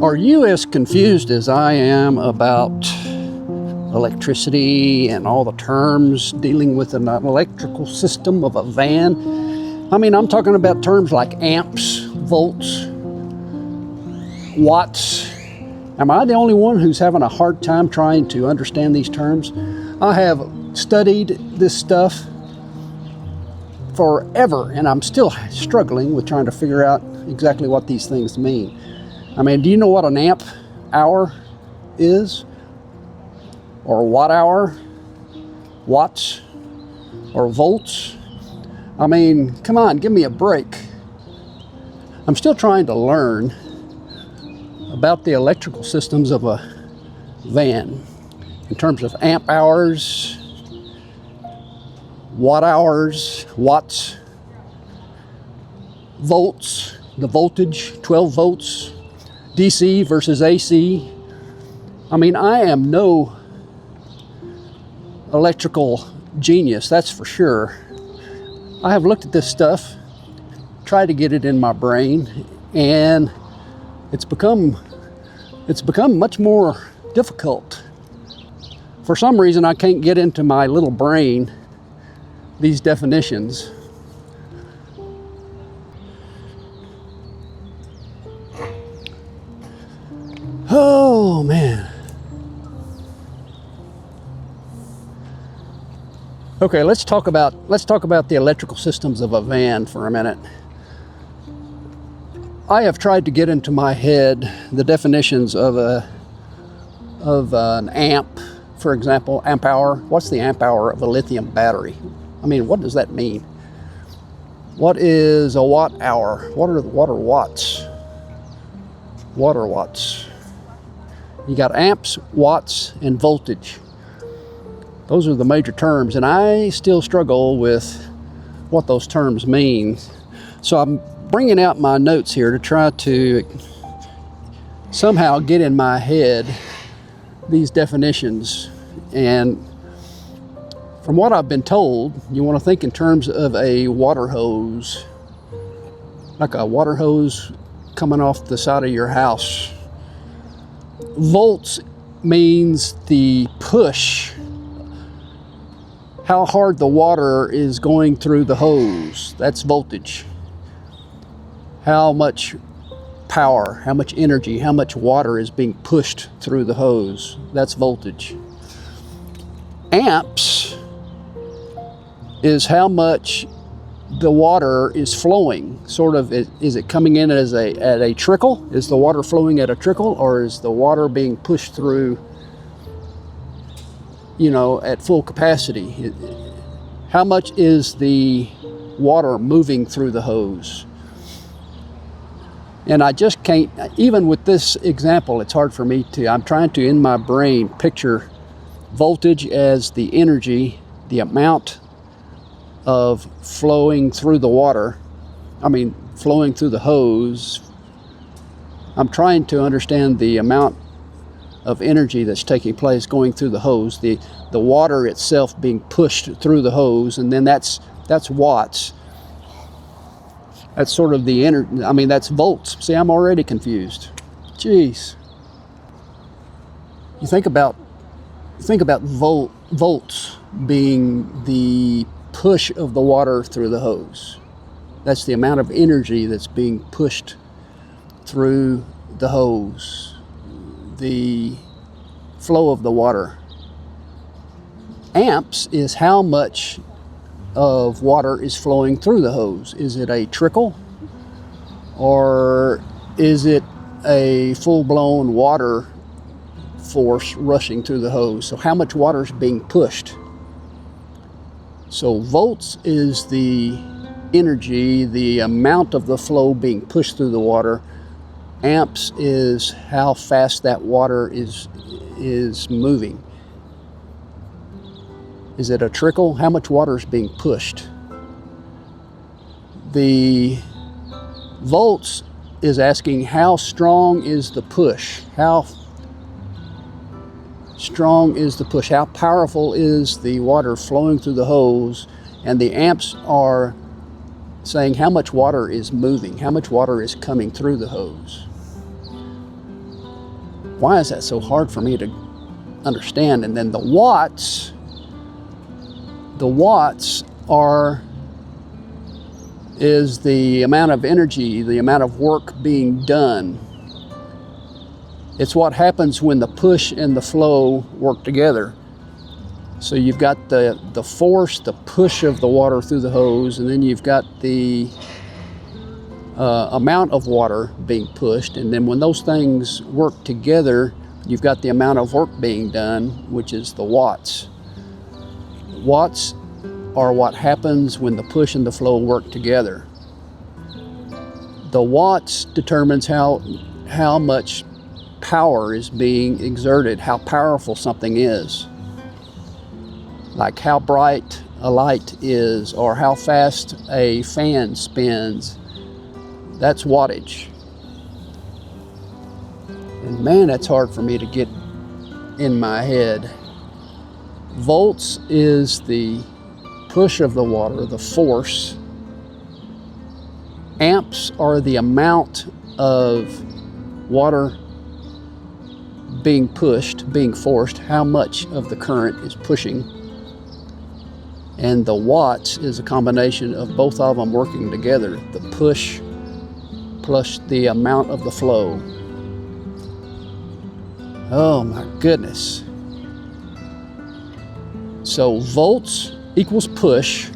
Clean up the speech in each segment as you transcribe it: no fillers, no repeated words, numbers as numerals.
Are you as confused as I am about electricity and all the terms dealing with an electrical system of a van? I mean, I'm talking about terms like amps, volts, watts. Am I the only one who's having a hard time trying to understand these terms? I have studied this stuff forever, and I'm still struggling with trying to figure out exactly what these things mean. I mean, do you know what an amp hour is? Or watt hour? Watts? Or volts? I mean, come on, give me a break. I'm still trying to learn about the electrical systems of a van in terms of amp hours, watt hours, watts, volts, the voltage, 12 volts, DC versus AC. I mean, I am no electrical genius, that's for sure. I have looked at this stuff, tried to get it in my brain, and it's become much more difficult. For some reason, I can't get into my little brain these definitions. Oh man. Okay, let's talk about the electrical systems of a van for a minute. I have tried to get into my head the definitions of an amp, for example, amp hour. What's the amp hour of a lithium battery? I mean, what does that mean? What is a watt hour? What are watts? What are watts? You got amps, watts, and voltage. Those are the major terms, and I still struggle with what those terms mean. So I'm bringing out my notes here to try to somehow get in my head these definitions. And from what I've been told, you want to think in terms of a water hose, like a water hose coming off the side of your house. Volts means the push, how hard the water is going through the hose. That's voltage. How much power, how much energy, how much water is being pushed through the hose. That's voltage. Amps is how much the water is flowing. Sort of, is it coming in at a trickle? Is the water flowing at a trickle, or is the water being pushed through, at full capacity? How much is the water moving through the hose? And I just can't, even with this example, it's hard for me I'm trying to, in my brain, picture voltage as the energy, the amount of flowing through the water. Flowing through the hose. I'm trying to understand the amount of energy that's taking place going through the hose, the water itself being pushed through the hose, and then that's watts. That's sort of the energy. That's volts. See, I'm already confused. Jeez. You think about volts being the push of the water through the hose. That's the amount of energy that's being pushed through the hose. The flow of the water. Amps is how much of water is flowing through the hose. Is it a trickle, or is it a full-blown water force rushing through the hose? So how much water is being pushed? So volts is the energy, the amount of the flow being pushed through the water. Amps is how fast that water is moving. Is it a trickle? How much water is being pushed? The volts is asking how strong is the push? How strong is the push? How powerful is the water flowing through the hose? And the amps are saying how much water is moving, how much water is coming through the hose. Why is that so hard for me to understand? And then the watts is the amount of energy, the amount of work being done. It's what happens when the push and the flow work together. So you've got the force, the push of the water through the hose, and then you've got the amount of water being pushed. And then when those things work together, you've got the amount of work being done, which is the watts. Watts are what happens when the push and the flow work together. The watts determines how much power is being exerted, how powerful something is. Like how bright a light is, or how fast a fan spins. That's wattage. And man, that's hard for me to get in my head. Volts is the push of the water, the force. Amps are the amount of water being pushed, being forced, how much of the current is pushing. And the watts is a combination of both of them working together, the push plus the amount of the flow. Oh my goodness. So volts equals push,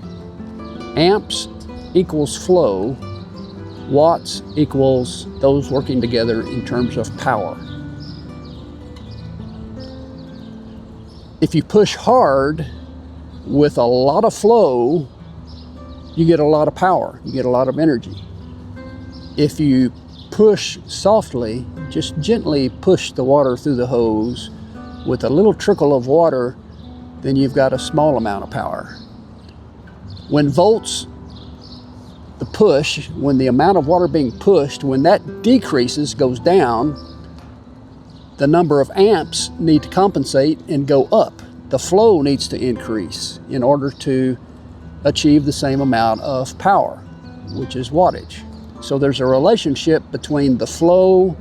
amps equals flow, watts equals those working together in terms of power. If you push hard with a lot of flow, you get a lot of power, you get a lot of energy. If you push softly, just gently push the water through the hose with a little trickle of water, then you've got a small amount of power. When volts, the push, when the amount of water being pushed, when that decreases, goes down, the number of amps need to compensate and go up. The flow needs to increase in order to achieve the same amount of power, which is wattage. So there's a relationship between the flow,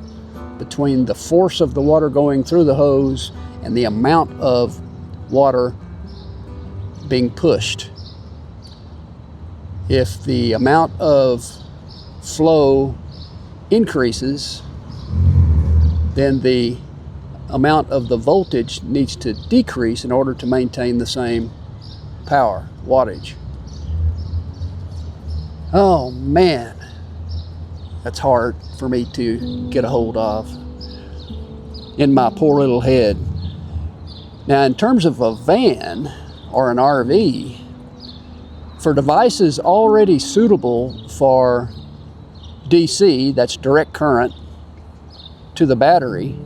between the force of the water going through the hose, and the amount of water being pushed. If the amount of flow increases, then the amount of the voltage needs to decrease in order to maintain the same power, wattage. Oh man, that's hard for me to get a hold of in my poor little head. Now, in terms of a van or an RV, for devices already suitable for DC, that's direct current to the battery,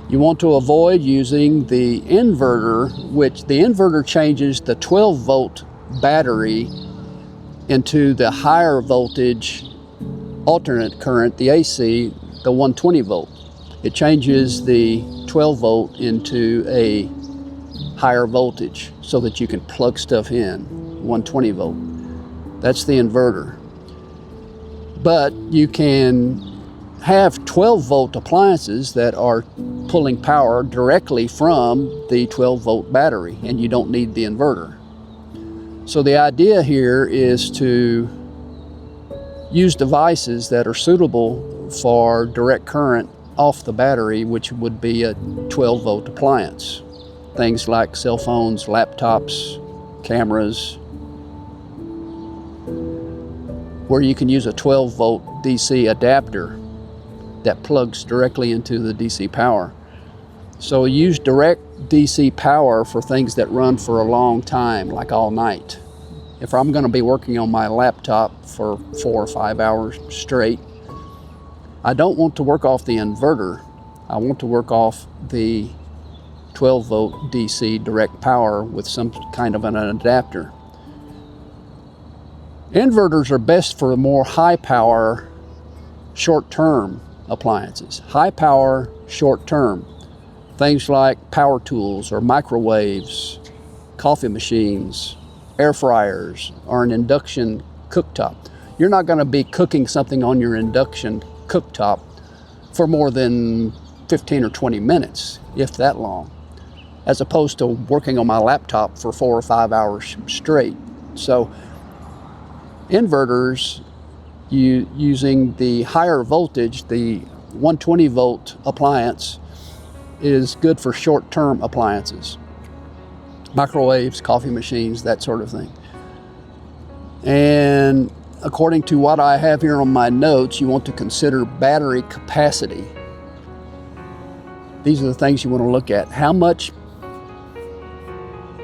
you want to avoid using the inverter, which the inverter changes the 12 volt battery into the higher voltage alternate current, the AC, the 120 volt. It changes the 12 volt into a higher voltage so that you can plug stuff in, 120 volt. That's the inverter. But you can have 12 volt appliances that are pulling power directly from the 12 volt battery, and you don't need the inverter. So the idea here is to use devices that are suitable for direct current off the battery, which would be a 12 volt appliance. Things like cell phones, laptops, cameras, where you can use a 12 volt DC adapter that plugs directly into the DC power. So use direct DC power for things that run for a long time, like all night. If I'm going to be working on my laptop for 4 or 5 hours straight, I don't want to work off the inverter. I want to work off the 12 volt DC direct power with some kind of an adapter. Inverters are best for more high power, short-term appliances. High power, short-term. Things like power tools or microwaves, coffee machines, air fryers, or an induction cooktop. You're not going to be cooking something on your induction cooktop for more than 15 or 20 minutes, if that long, as opposed to working on my laptop for 4 or 5 hours straight. So inverters, using the higher voltage, the 120 volt appliance, is good for short-term appliances, microwaves, coffee machines, that sort of thing. And according to what I have here on my notes, you want to consider battery capacity. These are the things you want to look at. How much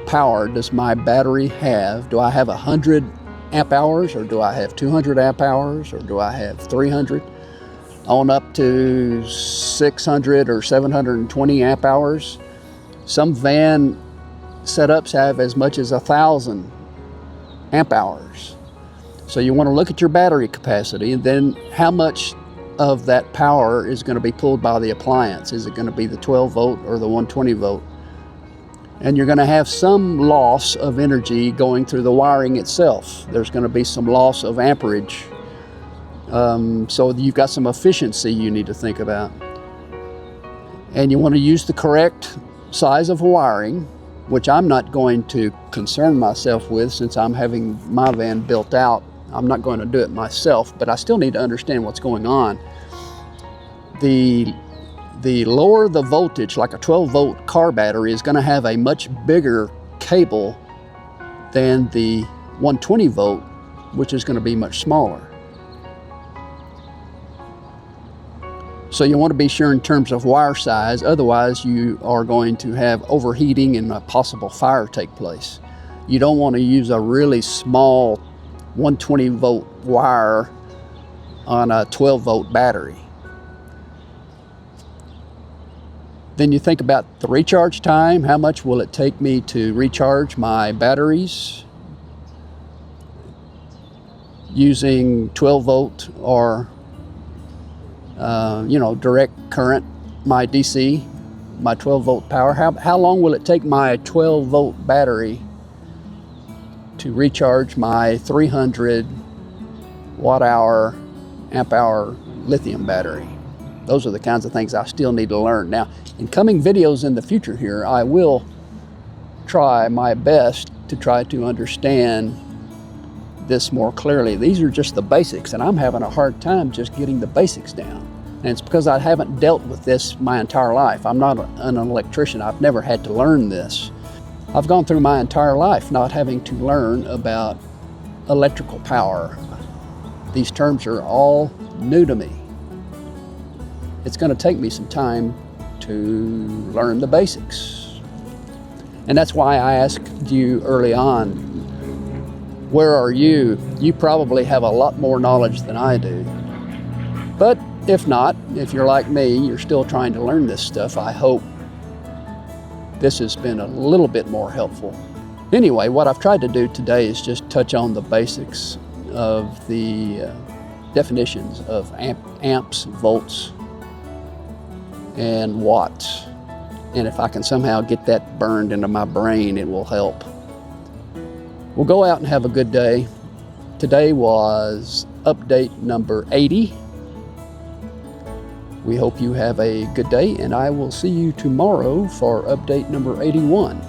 power does my battery have? Do I have 100 amp hours, or do I have 200 amp hours, or do I have 300? On up to 600 or 720 amp hours. Some van setups have as much as 1,000 amp hours. So you want to look at your battery capacity, and then how much of that power is going to be pulled by the appliance. Is it going to be the 12 volt or the 120 volt? And you're going to have some loss of energy going through the wiring itself. There's going to be some loss of amperage. So you've got some efficiency you need to think about. And you want to use the correct size of wiring, which I'm not going to concern myself with since I'm having my van built out. I'm not going to do it myself, but I still need to understand what's going on. The lower the voltage, like a 12 volt car battery, is going to have a much bigger cable than the 120 volt, which is going to be much smaller. So you want to be sure in terms of wire size, otherwise you are going to have overheating and a possible fire take place. You don't want to use a really small 120 volt wire on a 12 volt battery. Then you think about the recharge time. How much will it take me to recharge my batteries using 12 volt or direct current, my DC, my 12 volt power? How long will it take my 12 volt battery to recharge my 300 watt hour, amp hour lithium battery? Those are the kinds of things I still need to learn. Now, in coming videos in the future here, I will try my best to try to understand this more clearly. These are just the basics, and I'm having a hard time just getting the basics down. And it's because I haven't dealt with this my entire life. I'm not an electrician. I've never had to learn this. I've gone through my entire life not having to learn about electrical power. These terms are all new to me. It's going to take me some time to learn the basics. And that's why I asked you early on, where are you? You probably have a lot more knowledge than I do. But if not, if you're like me, you're still trying to learn this stuff, I hope this has been a little bit more helpful. Anyway, what I've tried to do today is just touch on the basics of the definitions of amps, volts, and watts. And if I can somehow get that burned into my brain, it will help. We'll go out and have a good day. Today was update number 80. We hope you have a good day, and I will see you tomorrow for update number 81.